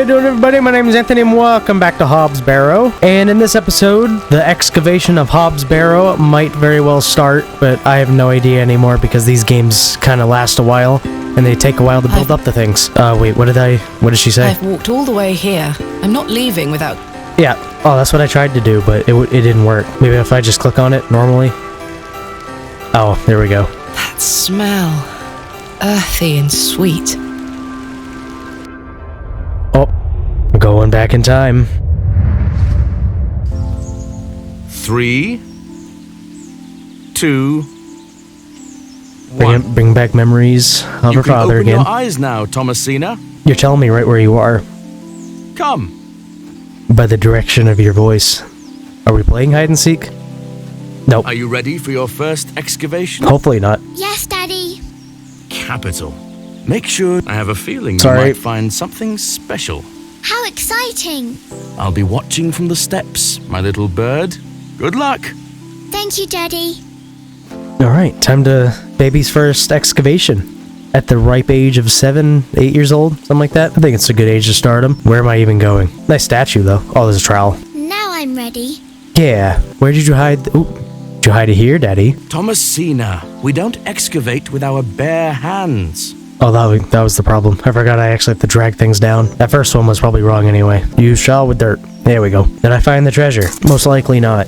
doing, everybody? My name is Anthony and welcome back to Hobbs Barrow. And in this episode, the excavation of Hobbs Barrow might very well start, but I have no idea anymore because these games kind of last a while and they take a while to build up the things. Wait, what did she say? I've walked all the way here. I'm not leaving without... Yeah, oh, that's what I tried to do, but it didn't work. Maybe if I just click on it normally. Oh, there we go. That smell. Earthy and sweet. Oh, going back in time. 3, 2, 1. Bring back memories of her father again. You can open your eyes now, Thomasina. You're telling me right where you are. Come. By the direction of your voice. Are we playing hide and seek? Nope. Are you ready for your first excavation? Hopefully not. Yes, Daddy. Capital. Make sure. I have a feeling Sorry. you might find something special. How exciting. I'll be watching from the steps, my little bird. Good luck. Thank you, Daddy. Alright, time to baby's first excavation. At the ripe age of 7, 8 years old, something like that. I think it's a good age to start them. Where am I even going? Nice statue, though. Oh, there's a trowel. Now I'm ready. Yeah. Where did you hide? Ooh. Did you hide it here, Daddy? Thomasina, we don't excavate with our bare hands. Oh, that was the problem. I forgot I actually have to drag things down. That first one was probably wrong anyway. Use shovel with dirt. There we go. Did I find the treasure? Most likely not.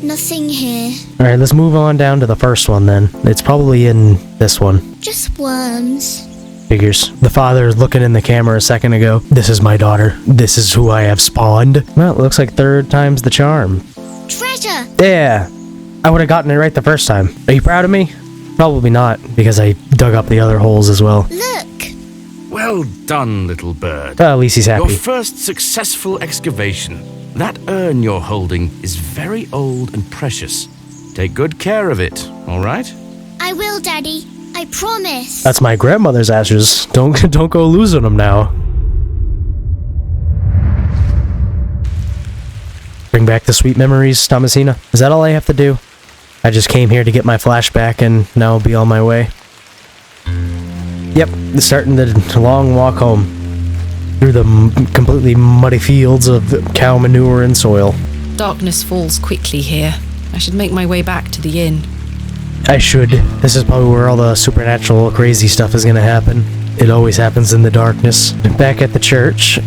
Nothing here. Alright, let's move on down to the first one then. It's probably in this one. Just worms. Figures. The father looking in the camera a second ago. This is my daughter. This is who I have spawned. Well, it looks like third time's the charm. Treasure. Yeah. I would have gotten it right the first time. Are you proud of me? Probably not, because I dug up the other holes as well. Look. Well done, little bird. At least he's happy. Your first successful excavation. That urn you're holding is very old and precious. Take good care of it, all right? I will, Daddy. I promise. That's my grandmother's ashes. Don't go losing them now. Bring back the sweet memories, Thomasina. Is that all I have to do? I just came here to get my flashback and now I'll be on my way. Yep, starting the long walk home. Through the completely muddy fields of cow manure and soil. Darkness falls quickly here. I should make my way back to the inn. I should. This is probably where all the supernatural crazy stuff is gonna happen. It always happens in the darkness. Back at the church,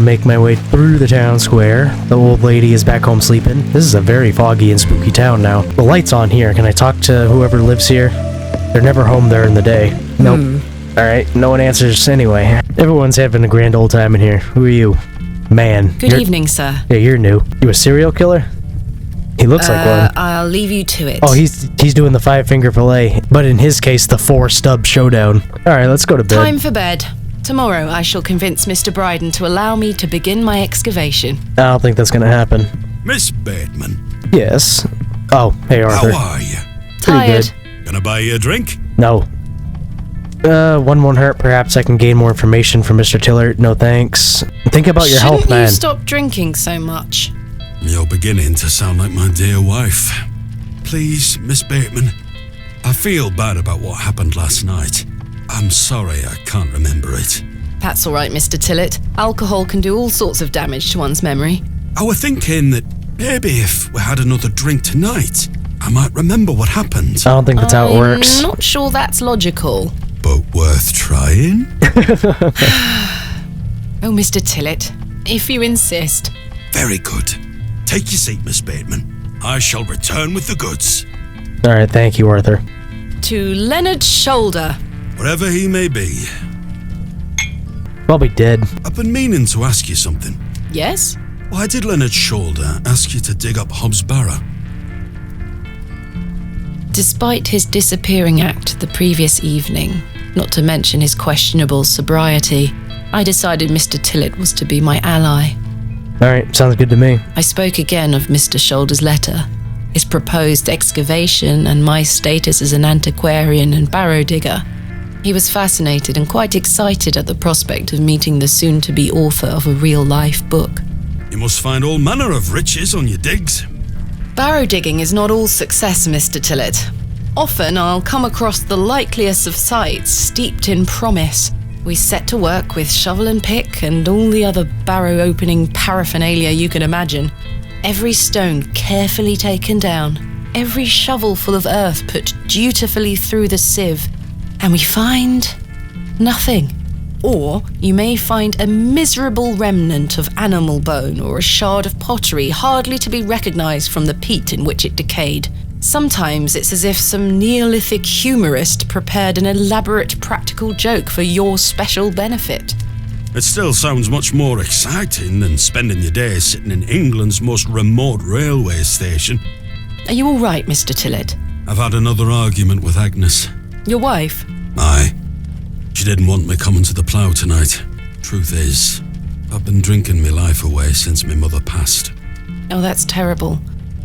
make my way through the town square. The old lady is back home sleeping. This is a very foggy and spooky town now. The light's on here. Can I talk to whoever lives here? They're never home during the day. Nope. Alright, no one answers anyway. Everyone's having a grand old time in here. Who are you? Man. Good evening, sir. Yeah, you're new. You a serial killer? He looks like one. I'll leave you to it. Oh, he's doing the 5-finger fillet, but in his case, the 4-stub showdown. Alright, let's go to bed. Time for bed. Tomorrow I shall convince Mr. Bryden to allow me to begin my excavation. I don't think that's gonna happen. Miss Bateman. Yes. Oh, hey Arthur. How are you? Tired. Good. Gonna buy you a drink? No. One won't hurt. Perhaps I can gain more information from Mr. Tillert. No thanks. Think about your health, man. Shouldn't you stop drinking so much? You're beginning to sound like my dear wife. Please, Miss Bateman. I feel bad about what happened last night. I'm sorry I can't remember it. That's all right, Mr. Tillett. Alcohol can do all sorts of damage to one's memory. I was thinking that maybe if we had another drink tonight, I might remember what happened. I don't think that's how it works. I'm not sure that's logical. But worth trying? Oh, Mr. Tillett, if you insist. Very good. Take your seat, Miss Bateman. I shall return with the goods. Alright, thank you, Arthur. To Leonard Shoulder. Wherever he may be. Probably dead. I've been meaning to ask you something. Yes? Why did Leonard Shoulder ask you to dig up Hobbs Barrow? Despite his disappearing act the previous evening, not to mention his questionable sobriety, I decided Mr. Tillett was to be my ally. Alright, sounds good to me. I spoke again of Mr. Shoulder's letter, his proposed excavation, and my status as an antiquarian and barrow digger. He was fascinated and quite excited at the prospect of meeting the soon-to-be author of a real-life book. You must find all manner of riches on your digs. Barrow digging is not all success, Mr. Tillett. Often I'll come across the likeliest of sites steeped in promise, We set to work with shovel and pick and all the other barrow opening paraphernalia you can imagine. Every stone carefully taken down, every shovel full of earth put dutifully through the sieve, and we find nothing. Or you may find a miserable remnant of animal bone or a shard of pottery hardly to be recognised from the peat in which it decayed. Sometimes it's as if some Neolithic humorist prepared an elaborate practical joke for your special benefit. It still sounds much more exciting than spending your days sitting in England's most remote railway station. Are you all right, Mr. Tillett? I've had another argument with Agnes. Your wife? Aye. She didn't want me coming to the plough tonight. Truth is, I've been drinking my life away since my mother passed. Oh, that's terrible.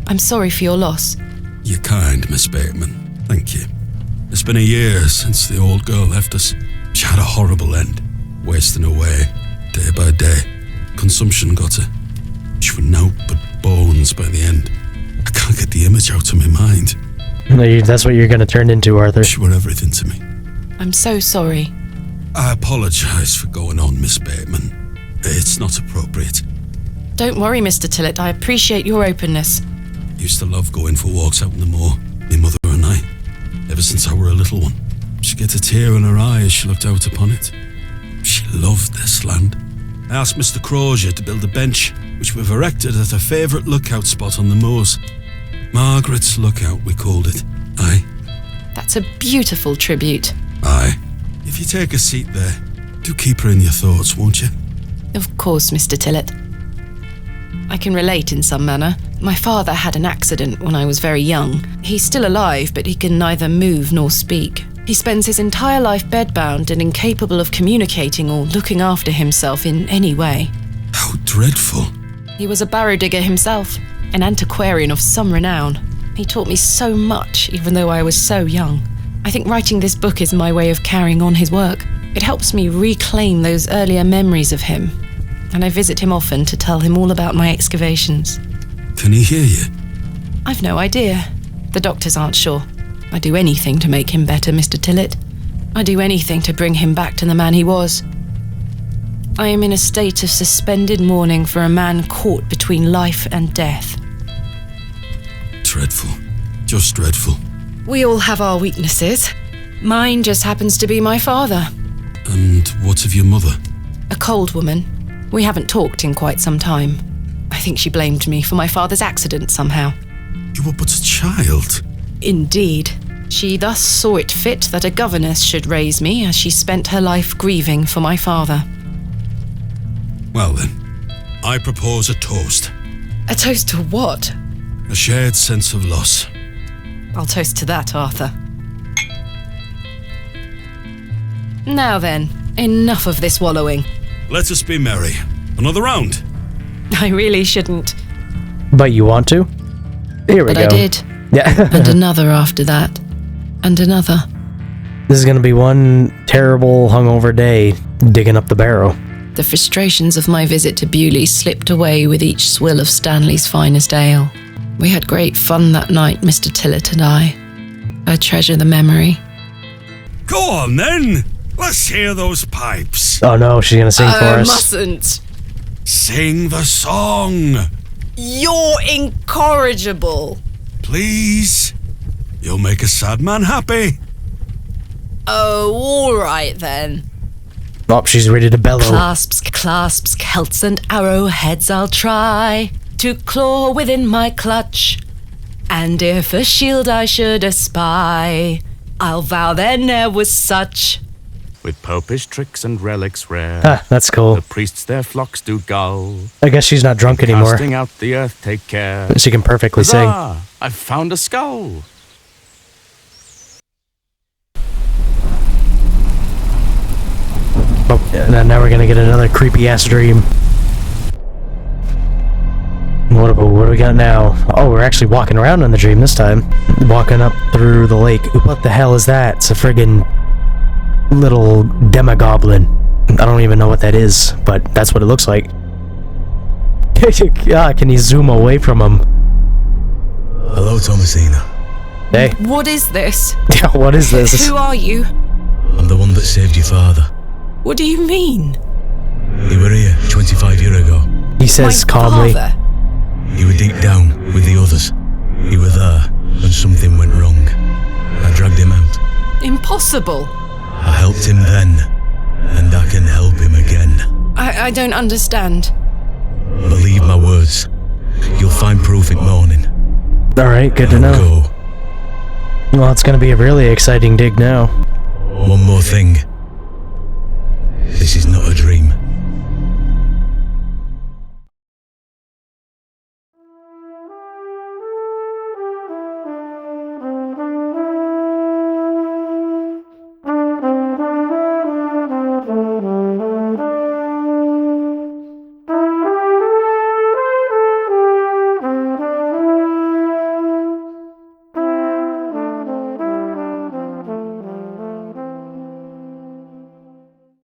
I'm sorry for your loss. You're kind, Miss Bateman. Thank you. It's been a year since the old girl left us. She had a horrible end, wasting away, day by day. Consumption got her. She was naught but bones by the end. I can't get the image out of my mind. That's what you're gonna turn into, Arthur. She were everything to me. I'm so sorry. I apologise for going on, Miss Bateman. It's not appropriate. Don't worry, Mr. Tillett. I appreciate your openness. Used to love going for walks out in the moor, my mother and I, ever since I were a little one. She'd get a tear in her eye as she looked out upon it. She loved this land. I asked Mr. Crozier to build a bench, which we've erected at her favourite lookout spot on the moors. Margaret's Lookout, we called it. Aye. That's a beautiful tribute. Aye. If you take a seat there, do keep her in your thoughts, won't you? Of course, Mr. Tillett. I can relate in some manner. My father had an accident when I was very young. He's still alive, but he can neither move nor speak. He spends his entire life bedbound and incapable of communicating or looking after himself in any way. How dreadful. He was a barrow digger himself, an antiquarian of some renown. He taught me so much, even though I was so young. I think writing this book is my way of carrying on his work. It helps me reclaim those earlier memories of him, and I visit him often to tell him all about my excavations. Can he hear you? I've no idea. The doctors aren't sure. I'd do anything to make him better, Mr. Tillett. I'd do anything to bring him back to the man he was. I am in a state of suspended mourning for a man caught between life and death. Dreadful. Just dreadful. We all have our weaknesses. Mine just happens to be my father. And what of your mother? A cold woman. We haven't talked in quite some time. I think she blamed me for my father's accident somehow. You were but a child. Indeed. She thus saw it fit that a governess should raise me as she spent her life grieving for my father. Well then, I propose a toast. A toast to what? A shared sense of loss. I'll toast to that, Arthur. Now then, enough of this wallowing. Let us be merry. Another round. I really shouldn't. But you want to? Here we But go. I did. Yeah. And another after that. And another. This is gonna be one terrible hungover day digging up the barrow. The frustrations of my visit to Bewley slipped away with each swill of Stanley's finest ale. We had great fun that night, Mr. Tillett and I treasure the memory. Go on then. Let's hear those pipes. Oh no, she's gonna sing for I us. mustn't. Sing the song. You're incorrigible. Please. You'll make a sad man happy. Oh, all right then. Oh, she's ready to bellow. Clasps, celts and arrowheads I'll try to claw within my clutch. And if a shield I should espy, I'll vow there ne'er was such. With popish tricks and relics rare, Ah, that's cool. the priests their flocks do gull. I guess she's not drunk anymore. Casting out the earth take care. She can perfectly sing. Huzzah! I've found a skull. Oh, and now we're gonna get another creepy ass dream. What do we got now? Oh, we're actually walking around in the dream this time. Walking up through the lake. What the hell is that? It's a friggin' little demi-goblin. I don't even know what that is, but that's what it looks like. Can you zoom away from him? Hello, Thomasina. Hey. What is this? What is this? Who are you? I'm the one that saved your father. What do you mean? You were here 25 years ago. He says My calmly. father? You were deep down with the others. You were there when something went wrong. I dragged him out. Impossible. I helped him then, and I can help him again. I don't understand. Believe my words. You'll find proof in morning. Alright, good to Now know. go. Well, it's gonna be a really exciting dig now. One more thing. This is not